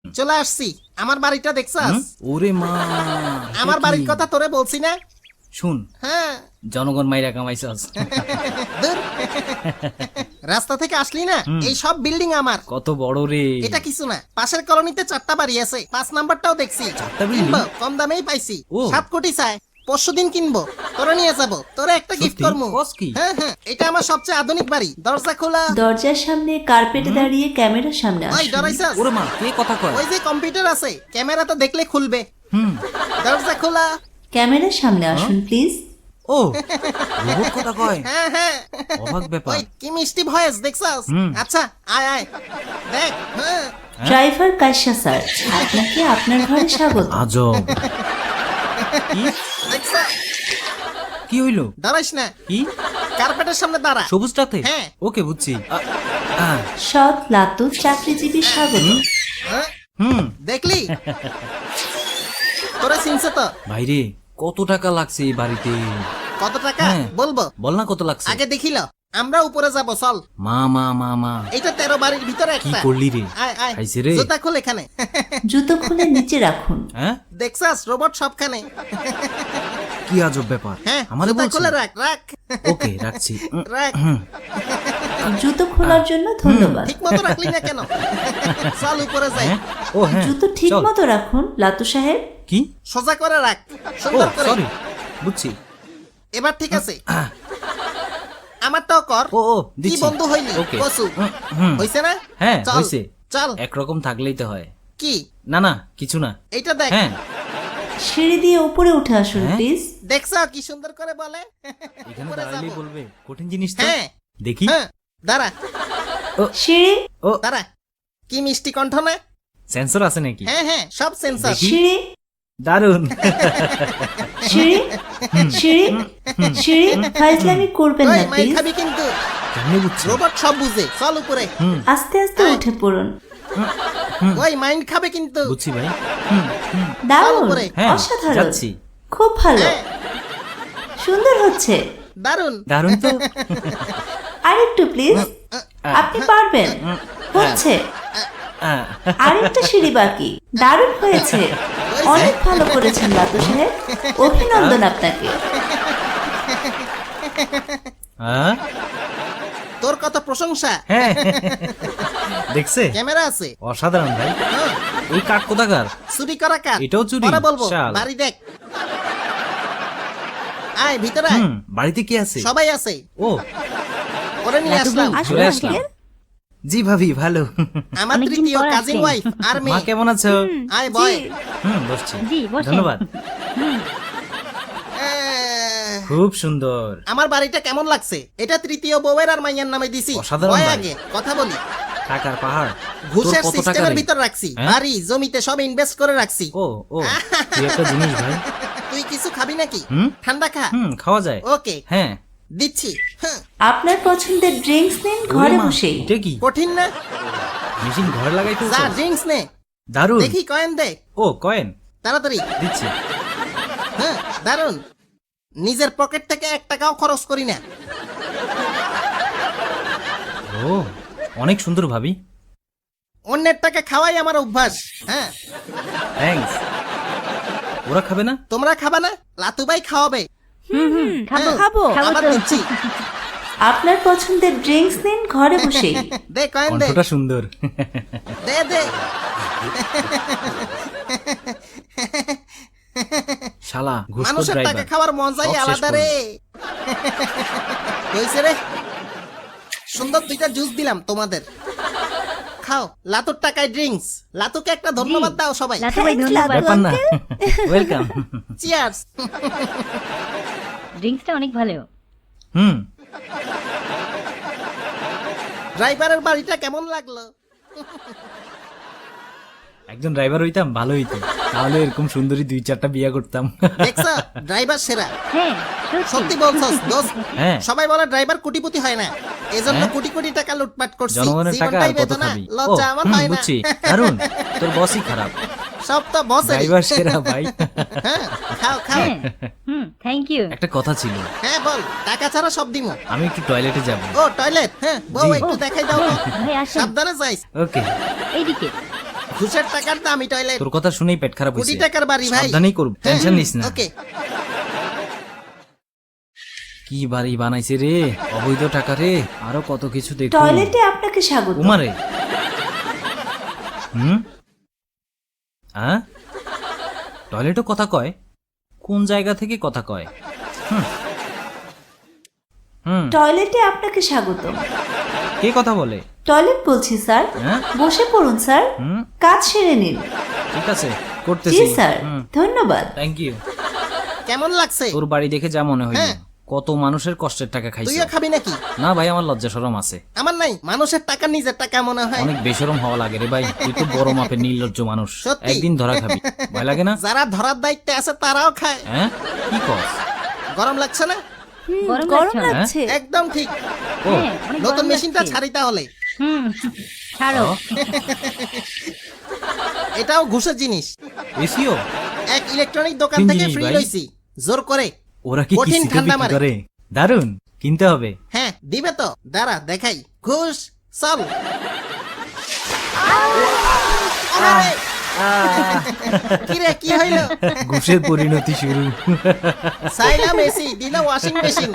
চলে আসছি। আমার বাড়িটা দেখছাস? ওরে মা, আমার বাড়ির কথা তোরে বলছি না? শুন, হ্যাঁ জনগণ মাইরা কামাইছাস। ধুর। রাস্তা থেকে আসলি না, এই সব বিল্ডিং আমার। কত বড় রে! এটা কিছু না, পাশের কলোনিতে 4টা বাড়ি আছে, 5 নাম্বারটাও দেখছি। building? কিনবো, কম দামেই পাইছি। ও। 7 কোটি চাই, পরশুদিন কিনবো, তোরে নিয়ে যাবো, তোরে একটা গিফট সত্যি? করবো। কস কি? হ্যাঁ হ্যাঁ, এটা আমার সবচেয়ে আধুনিক বাড়ি। দরজা খোলা। দরজার সামনে কার্পেটে দাঁড়িয়ে ক্যামেরার সামনে ওই আসুন। ডরাইছাস? ওরে মা, কে কথা কয়? ওই যে কম্পিউটার আছে, ক্যামেরা তো দেখলে খুলবে। হুম। দরজা খোলা। ক্যামেরার সামনে আসুন প্লিজ। ও, রোবট কথা কয়। হ্যাঁ হ্যাঁ। অবাক ব্যাপার। ওই কি মিষ্টি ভয়েস দেখছাস? আচ্ছা আয় আয় দেখ। হ্যাঁ ড্রাইভার কাশ্যা স্যার, আপনাকে আপনার ঘরে স্বাগত। আজব। কি? দেখছা? কি হইলো? দাঁড়াইস না, কি? কার্পেটের সামনে দাঁড়া। সবুজটাতে? হ্যাঁ। ওকে, বুঝছি। সৎ লাতু চাকরিজীবী স্বাগত। হ্যাঁ? হুম। দেখলি? তোরা চিনছে তো? ভাইরে, কত টাকা লাগছে এই বাড়িতে? কত টাকা হ্যাঁ। বলবো? বল না কত লাগছে। আগে দেখিল, আমরা উপরে যাব, চল। মা মা মা মা, এটা 13 বাড়ির ভিতরে কি একটা। করলি রে? আয় আয়, খাইছে রে? জুতা খোল এখানে। জুতো খুলে নিচে রাখুন। হ্যাঁ, দেখছাস রোবট সবখানে। কি আজব ব্যাপার। হ্যাঁ, আমাদের জুতা বলছে? খুলে রাখ রাখ। ওকে, রাখছি। রাখ। জুতো খোলার জন্য ধন্যবাদ। ঠিক মতো রাখলি না কেন? চল উপরে যাই। হ্যাঁ? ও হ্যাঁ, জুতো ঠিক চল। মতো রাখুন লাতু সাহেব। কি? সোজা করে রাখ, ও সুন্দর করে। সরি, বুঝছি। এবার ঠিক আছে। আমারটাও কর। ও ও, কি দিচ্ছি। বন্ধু হইলি? ওকে। কসু। হুম। হইছে না? হ্যাঁ, চল, হইছে। চল। একরকম থাকলেই তো হয়। কি? না না, কিছু না। এইটা দেখ। হ্যাঁ, সিঁড়ি দিয়ে উপরে উঠে আসুন হ্যাঁ? প্লিজ। দেখছো কি সুন্দর করে বলে? এখানে উপরে দাঁড়ালেই যাবো। বলবে কঠিন জিনিস তো। হ্যাঁ দেখি। হ্যাঁ, দাঁড়া সিঁড়ি ও, দাঁড়া। কি মিষ্টি কণ্ঠ না? সেন্সর আছে নাকি? হ্যাঁ হ্যাঁ, সব সেন্সর। দেখি। সিঁড়ি দারুন। সিঁড়ি সিঁড়ি সিঁড়ি ফাইজলামি করবেন ওই না মাই প্লিজ। খাবি কিন্তু। কেমনে বুঝছি? রোবট সব বুঝে, চল উপরে। আস্তে আস্তে উঠে পড়ুন। ওই মাইন্ড খাবে কিন্তু। বুঝছি ভাই। দারুণ, উপরে। হ্যাঁ, অসাধারণ, যাচ্ছি। খুব ভালো, হ্যাঁ, সুন্দর হচ্ছে। দারুন। দারুন তো। আরেকটু প্লিজ, আপনি পারবেন, হচ্ছে। আরেকটা সিঁড়ি বাকি। দারুণ হয়েছে, অনেক ভালো করেছেন লাতু সাহেব, অভিনন্দন আপনাকে। হ্যাঁ তোর কত প্রশংসা। হ্যাঁ, দেখছে? ক্যামেরা আছে। অসাধারণ ভাই। হ্যাঁ, এই কাঠ কোথাকার? চুরি করা কাজ। এটাও চুরি? পরে বলবো। শাল। বাড়ি দেখ। আয় ভিতরে আয়। বাড়িতে কি আছে? সবাই আছে। ও, ওরে নিয়ে আসলাম। চলে আসলাম। জি ভাবি, ভালো। আমার তৃতীয় কাজিন ওয়াইফ আর মা মেয়ে। কেমন আছো? আয় বয়। বসছি। জি, বসেন। ধন্যবাদ। আহ, খুব সুন্দর। আমার বাড়িটা কেমন লাগছে? এটা তৃতীয় বউয়ের আর মাইয়ার নামে দিছি। অসাধারণ বয় বাড়ি। আগে কথা বলি। টাকার পাহাড়। ঘুষের তোর কত টাকা সিস্টেমের রে? ভিতর রাখছি। হ্যাঁ? বাড়ি জমিতে সব ইনভেস্ট করে রাখছি। ও ও, তুই একটা জিনিস ভাই। তুই কিছু খাবি নাকি? হুম? ঠান্ডা খা। খাওয়া যায়। ওকে হ্যাঁ। দিচ্ছি। হ্যাঁ, আপনার পছন্দের ড্রিঙ্কস নিন ওরে ঘরে মা, বসেই। এটা কি? কঠিন না? মেশিন ঘরে লাগাই তো? যা ড্রিঙ্কস নে। দারুন। দেখি কয়েন দে ও, কয়েন তাড়াতাড়ি। দিচ্ছি। হ্যাঁ, দারুন। নিজের পকেট থেকে 1 টাকাও খরচ করি না। ও, অনেক সুন্দর ভাবি। অন্যের টাকা খাওয়াই আমার অভ্যাস। হ্যাঁ, থ্যাঙ্কস। ওরা খাবে না? তোমরা খাবা না? লাতুবাই খাওয়াবে। খাবো হ্যাঁ, খাবো আবার তো। দিচ্ছি। আপনার পছন্দের ড্রিঙ্কস নিন ঘরে বসেই। দে কয়েন দে। কণ্ঠটা সুন্দর। দে দে। শালা ঘুষখোর মানুষের টাকা ড্রাইভার। খাওয়ার মজাই সব শেষ আলাদা রে। হইছে রে। সুন্দর 2টা জুস দিলাম তোমাদের। খাও, লাতুর টাকায় ড্রিঙ্কস। লাতুকে একটা ধন্যবাদ দাও সবাই। লাতু ভাই Thanks, ধন্যবাদ। ব্যাপার না। ওয়েলকাম। চিয়ার্স। ড্রিঙ্কসটা অনেক ভালো। ড্রাইভারের বাড়িটা কেমন লাগলো? একজন ড্রাইভার হইতাম, ভালো হইতো। তাহলে এরকম সুন্দরী 2-4টা বিয়া করতাম। দেখছ, ড্রাইভার সেরা। হ্যাঁ, সত্যি। সত্যি বলছস দোস্ত। হ্যাঁ। সবাই বলে ড্রাইভার কোটিপতি হয় না, এজন্য হ্যাঁ। কোটি কোটি টাকা লুটপাট করছি। জনগণের টাকা আর জীবনটাই কত বেদনা, খাবি? ও, লজ্জা আমার হয় না। বুঝছি। দারুন, তোর বসই খারাপ। সব তো বসেরই। ড্রাইভার সেরা ভাই। হ্যাঁ, খাও খাও। হ্যাঁ, থ্যাংক ইউ। একটা কথা ছিল, হ্যাঁ বল, টাকা ছাড়া সব দিমু। আমি একটু টয়লেটে যাব। ও টয়লেট, হ্যাঁ বউ জি। একটু দেখাই দাও তো। ভাই আসেন সাবধানে যাইস। ওকে। এইদিকে। ঘুষের টাকার দামি টয়লেট, তোর কথা শুনেই পেট খারাপ কোটি হয়েছে। টাকার বাড়ি ভাই। সাবধানেই করব, টেনশন নিস না। ওকে। কি বাড়ি বানাইছে রে, অবৈধ টাকা রে, আরো কত কিছু দেখো। টয়লেটে আপনাকে স্বাগত। উমারে হ্যাঁ, টয়লেটও কথা কয়? কোন জায়গা থেকে কথা কয়? টয়লেটে আপনাকে স্বাগত। কে কথা বলে? টয়লেট বলছি স্যার। হ্যাঁ? বসে পড়ুন স্যার, কাজ সেরে নিন। ঠিক আছে, জি করতেছি। স্যার, ধন্যবাদ। Thank you. কেমন লাগছে? তোর বাড়ি দেখে যা মনে হইল, হ্যাঁ। কত মানুষের কষ্টের টাকা খাইছে। তুইও খাবি নাকি? না ভাই, আমার লজ্জা শরম আছে। আমার নাই, মানুষের টাকা নিজের টাকা মনে হয়। অনেক বেশরম হওয়া লাগে রে ভাই, তুই তো বড় মাপের নির্লজ্জ মানুষ। সত্যি? একদিন ধরা খাবি, ভয় লাগে না? যারা ধরার দায়িত্বে আছে তারাও খায়। হ্যাঁ, কি কস? গরম লাগছে না? গরম গরম লাগছে? লাগছে। একদম ঠিক। ও, হ্যাঁ, অনেক নতুন গরম মেশিনটা লাগছে। ছাড়ি তাহলে। ছাড়ো। এটাও ঘুষের জিনিস। এসিও? এক ইলেকট্রনিক দোকান তিন থেকে জিনিস ফ্রি ভাই। লইছি, জোর করে। ওরা কি কঠিন কিস্তিতে ঠান্ডা বিক্রি মারে। করে? দারুন, কিনতে হবে। হ্যাঁ দিবে তো, দাঁড়া দেখাই। ঘুষ চল। আরে! কিরে কি হইল? ঘুষের পরিণতি শুরু। চাইলাম এসি, দিল ওয়াশিং মেশিন।